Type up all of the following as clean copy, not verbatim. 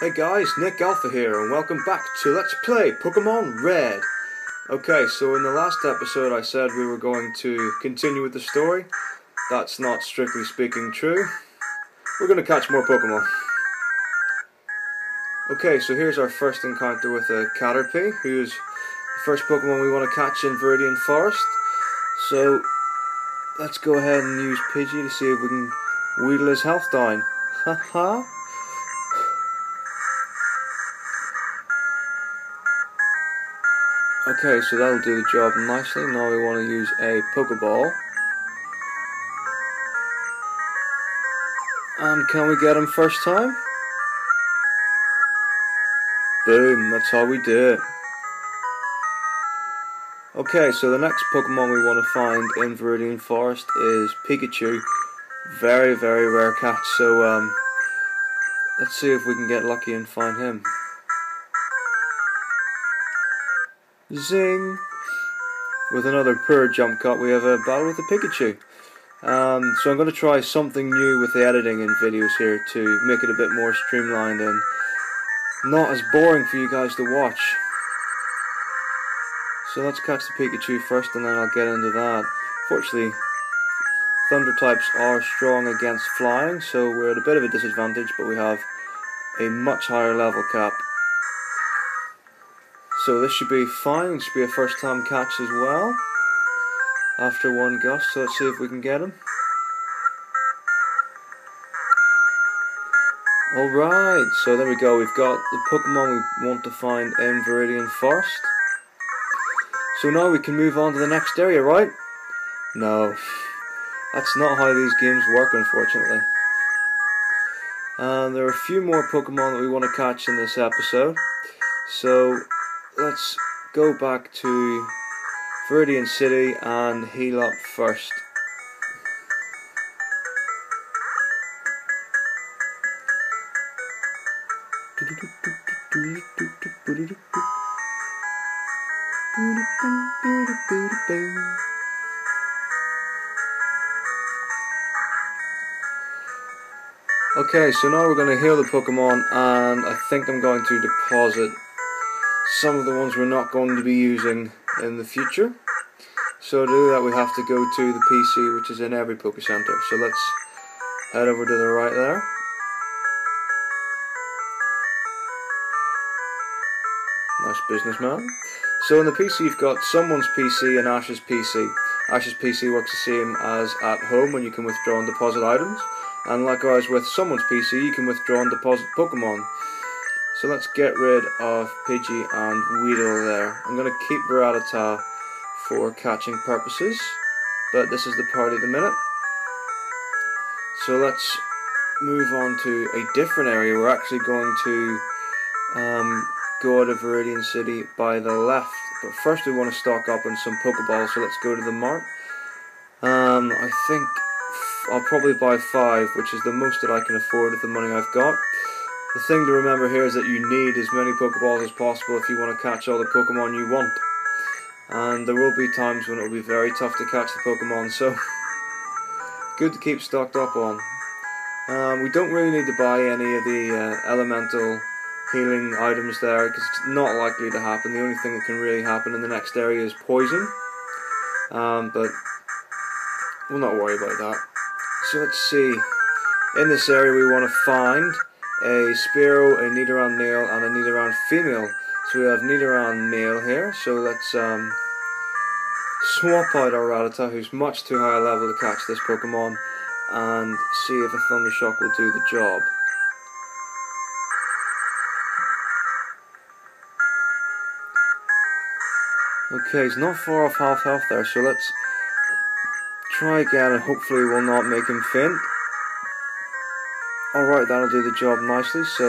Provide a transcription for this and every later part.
Hey guys, Nick Alpha here, and welcome back to Let's Play Pokémon Red. Okay, so in the last episode I said we were going to continue with the story. That's not strictly speaking true. We're going to catch more Pokémon. Okay, so here's our first encounter with a Caterpie, who's the first Pokémon we want to catch in Viridian Forest. So, let's go ahead and use Pidgey to see if we can wheedle his health down. Haha. Okay, so that'll do the job nicely. Now we want to use a Pokeball. And can we get him first time? Boom, that's how we do it. Okay, so the next Pokemon we want to find in Viridian Forest is Pikachu. Very, very rare catch, so let's see if we can get lucky and find him. Zing! With another poor jump cut, we have a battle with a Pikachu. So I'm going to try something new with the editing in videos here to make it a bit more streamlined and not as boring for you guys to watch. So let's catch the Pikachu first and then I'll get into that. Fortunately, Thunder types are strong against flying, so we're at a bit of a disadvantage, but we have a much higher level cap. So this should be fine. It should be a first time catch as well. After one gust, so let's see if we can get him. Alright, so there we go. We've got the Pokemon we want to find in Viridian Forest. So now we can move on to the next area, right? No, that's not how these games work, unfortunately. There are a few more Pokemon that we want to catch in this episode. So let's go back to Viridian City and heal up first. Okay, so now we're going to heal the Pokemon, and I think I'm going to deposit some of the ones we're not going to be using in the future. So to do that we have to go to the PC, which is in every Poké Center. So let's head over to the right there. Nice businessman. So in the PC you've got someone's PC and Ash's PC. Ash's PC works the same as at home when you can withdraw and deposit items. And likewise with someone's PC you can withdraw and deposit Pokemon. So let's get rid of Pidgey and Weedle there. I'm going to keep Rattata for catching purposes, but this is the party at the minute. So let's move on to a different area. We're actually going to go out of Viridian City by the left, but first we want to stock up on some Pokeballs, so let's go to the mart. I think I'll probably buy 5, which is the most that I can afford with the money I've got. The thing to remember here is that you need as many Pokeballs as possible if you want to catch all the Pokemon you want. And there will be times when it will be very tough to catch the Pokemon, so good to keep stocked up on. We don't really need to buy any of the elemental healing items there, because it's not likely to happen. The only thing that can really happen in the next area is poison. But we'll not worry about that. So let's see. In this area we want to find a Spearow, a Nidoran male, and a Nidoran female. So we have Nidoran male here, so let's swap out our Rattata, who's much too high a level to catch this Pokemon, and see if a Thunder Shock will do the job. Okay, he's not far off half health there, so let's try again and hopefully we'll not make him faint. Alright, that'll do the job nicely, so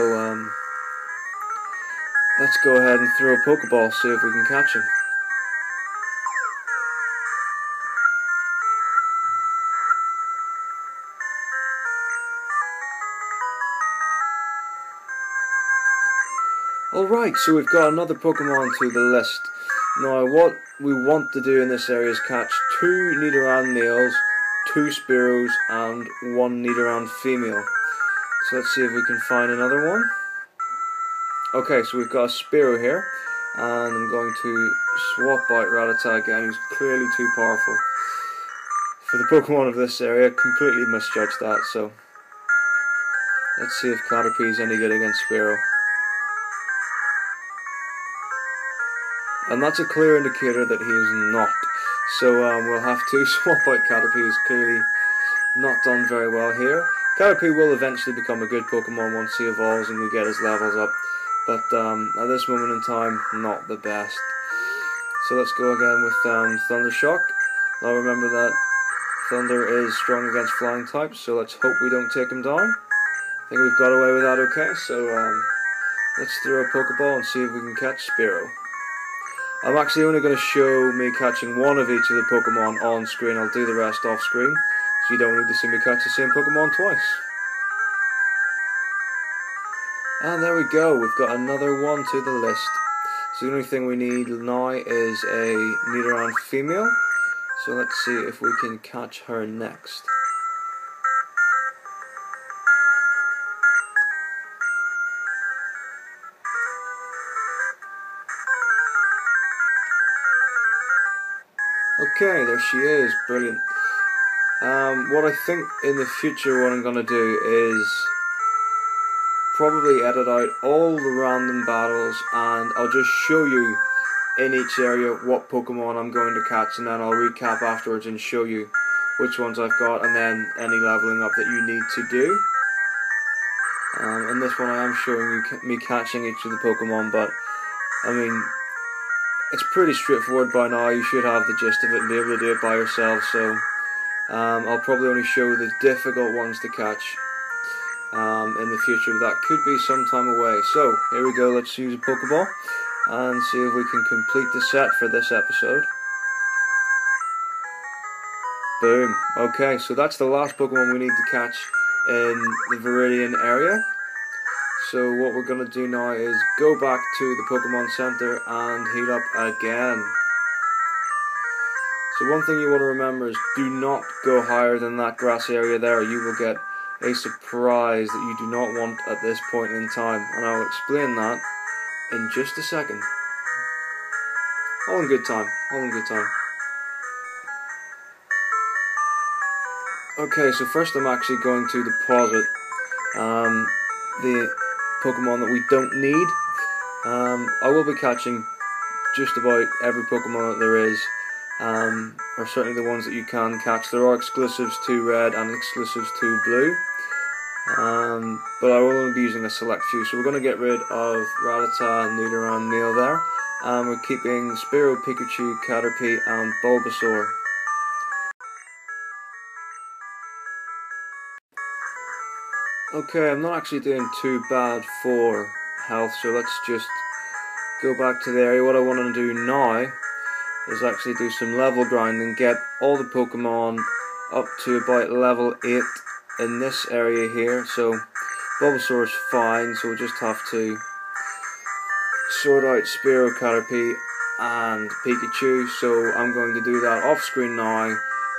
let's go ahead and throw a Pokeball, see if we can catch him. Alright, so we've got another Pokemon to the list. Now what we want to do in this area is catch 2 Nidoran males, 2 Spearows, and 1 Nidoran female. So let's see if we can find another one. Okay, so we've got a Spearow here, and I'm going to swap out Rattata again, who's clearly too powerful for the Pokemon of this area. Completely misjudged that, so let's see if Caterpie is any good against Spearow. And that's a clear indicator that he is not. So we'll have to swap out Caterpie. He's clearly not done very well here. Caterpie will eventually become a good Pokemon once he evolves and we get his levels up. But at this moment in time, not the best. So let's go again with Thunder Shock. Now remember that Thunder is strong against flying types, so let's hope we don't take him down. I think we've got away with that okay, so let's throw a Pokeball and see if we can catch Spearow. I'm actually only going to show me catching one of each of the Pokemon on screen. I'll do the rest off screen, so you don't need to see me catch the same Pokemon twice. And there we go, we've got another one to the list. So the only thing we need now is a Nidoran female. So let's see if we can catch her next. Okay, there she is, brilliant. What I think in the future what I'm going to do is probably edit out all the random battles and I'll just show you in each area what Pokemon I'm going to catch, and then I'll recap afterwards and show you which ones I've got and then any leveling up that you need to do. In this one I am showing you me catching each of the Pokemon, but I mean it's pretty straightforward by now. You should have the gist of it and be able to do it by yourself, so I'll probably only show the difficult ones to catch in the future. That could be some time away. So here we go, let's use a Pokeball and see if we can complete the set for this episode. Boom. Okay, so that's the last Pokemon we need to catch in the Viridian area. So what we're going to do now is go back to the Pokemon Center and heat up again. So one thing you want to remember is do not go higher than that grass area there. You will get a surprise that you do not want at this point in time. And I'll explain that in just a second. All in good time. All in good time. Okay, so first I'm actually going to deposit the Pokemon that we don't need. I will be catching just about every Pokemon that there is, or certainly the ones that you can catch. There are exclusives to Red and exclusives to Blue, but I will only be using a select few. So we're going to get rid of Rattata, Nidoran, male there, and we're keeping Spearow, Pikachu, Caterpie and Bulbasaur. Okay, I'm not actually doing too bad for health, so let's just go back to the area. What I want to do now is actually do some level grinding, get all the Pokemon up to about level 8 in this area here. So Bulbasaur is fine, so we'll just have to sort out Spearow, Caterpie and Pikachu. So I'm going to do that off screen now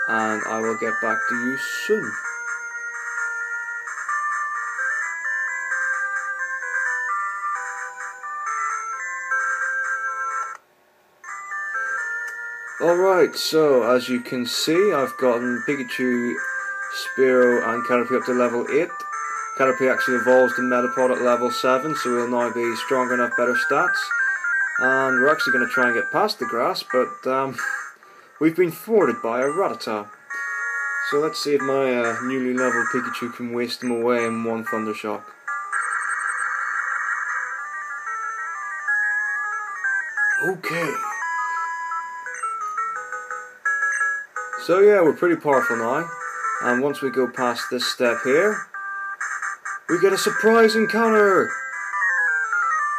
and I will get back to you soon. Alright, so as you can see, I've gotten Pikachu, Spearow and Caterpie up to level 8. Caterpie actually evolves to Metapod at level 7, so we'll now be stronger enough, better stats. And we're actually going to try and get past the grass, but we've been thwarted by a Rattata. So let's see if my newly leveled Pikachu can waste him away in one Thunder Shock. Okay. So yeah, we're pretty powerful now, and once we go past this step here, we get a surprise encounter!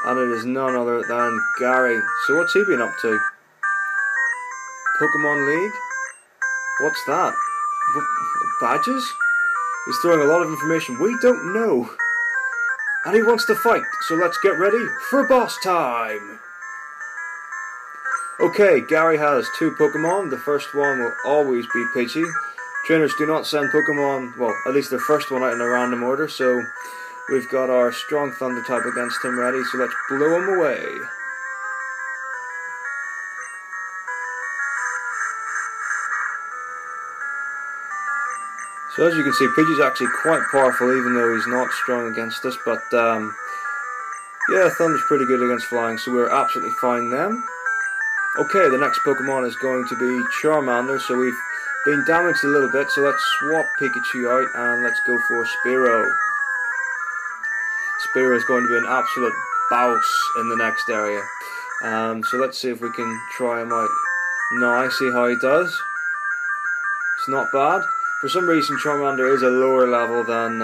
And it is none other than Gary. So what's he been up to? Pokemon League? What's that? Badges? He's throwing a lot of information we don't know. And he wants to fight, so let's get ready for boss time! Okay, Gary has 2 Pokemon. The first one will always be Pidgey. Trainers do not send Pokemon, well, at least their first one out in a random order, so we've got our strong thunder type against him ready, so let's blow him away. So as you can see, Pidgey's actually quite powerful even though he's not strong against us, but yeah, Thunder's pretty good against flying, so we're absolutely fine then. Okay, the next Pokemon is going to be Charmander, so we've been damaged a little bit, so let's swap Pikachu out and let's go for Spearow. Spearow is going to be an absolute bouse in the next area. So let's see if we can try him out. Now, see how he does. It's not bad. For some reason, Charmander is a lower level than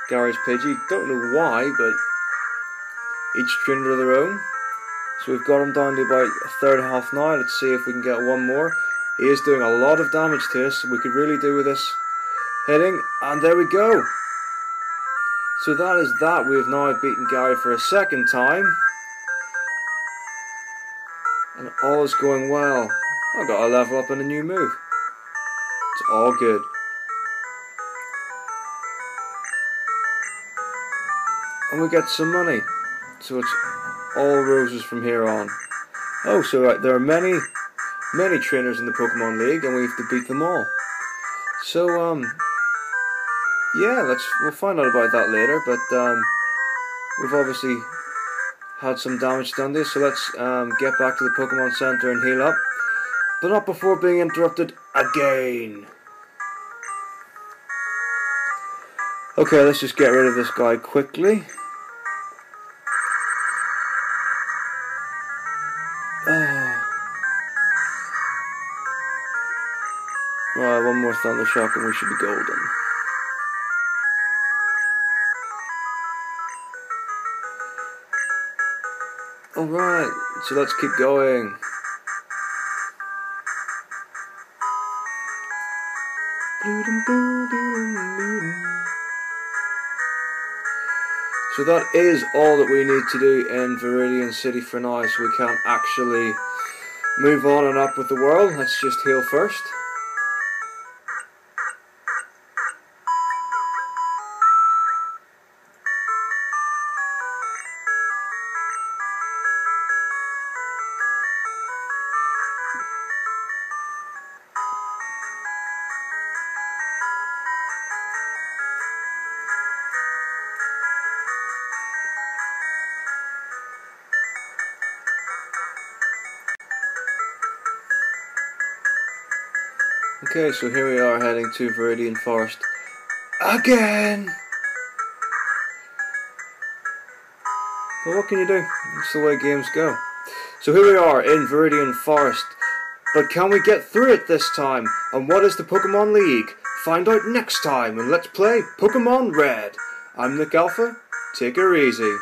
Gary's Pidgey. Don't know why, but each trainer of their own. So we've got him down to about a third health now. Let's see if we can get one more. He is doing a lot of damage to us. We could really do with this hitting. And there we go. So that is that. We have now beaten Gary for a second time. And all is going well. I've got a level up and a new move. It's all good. And we get some money. So it's all roses from here on. Oh, so right, there are many trainers in the Pokemon League, and we have to beat them all. So yeah, we'll find out about that later. But we've obviously had some damage done to us, so let's get back to the Pokemon Center and heal up. But not before being interrupted again. Okay, let's just get rid of this guy quickly. Right, one more Thunder Shock and we should be golden. Alright, so let's keep going. So that is all that we need to do in Viridian City for now, so we can't actually move on and up with the world. Let's just heal first. Okay, so here we are heading to Viridian Forest again! But what can you do? It's the way games go. So here we are in Viridian Forest. But can we get through it this time? And what is the Pokemon League? Find out next time and let's play Pokemon Red. I'm Nick Alpha. Take her easy.